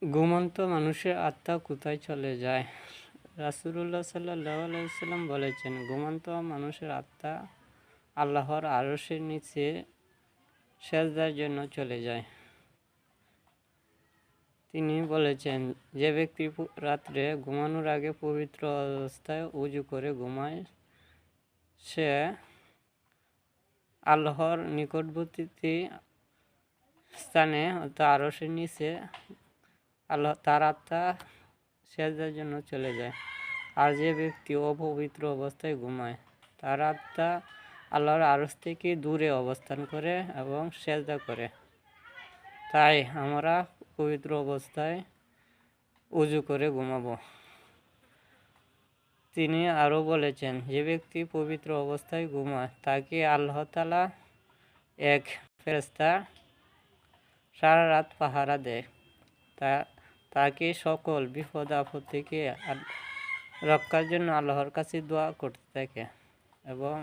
ঘুমন্ত মানুষের আত্মা কোথায় চলে যায়? রাসূলুল্লাহ সাল্লাল্লাহু আলাইহি ওয়াসাল্লাম বলেছেন, ঘুমন্ত মানুষের আত্মা আল্লাহর আরশের নিচে সেজদার জন্য চলে যায়। তিনি বলেছেন, যে ব্যক্তি রাত্রে ঘুমানোর আগে পবিত্র অবস্থায় ওযু করে ঘুমায়, সে আল্লাহর নিকটবর্তী স্থানে অর্থাৎ আরশের নিচে তার আত্মা সেজদার জন্য চলে যায়। আর যে ব্যক্তি অপবিত্র অবস্থায় ঘুমায়, তার আত্মা আল্লাহর আরশ থেকে দূরে অবস্থান করে এবং সেজদা করে। তাই আমরা পবিত্র অবস্থায় ওযু করে ঘুমাবো। তিনি আরও বলেছেন, যে ব্যক্তি পবিত্র অবস্থায় ঘুমায়, তাকে আল্লাহ তাআলা এক ফেরেশতা সারা রাত পাহারা দেয়। তাকে সকল বিপদ আপদ থেকে রক্ষার জন্য আল্লাহর কাছে দোয়া করতে থাকে এবং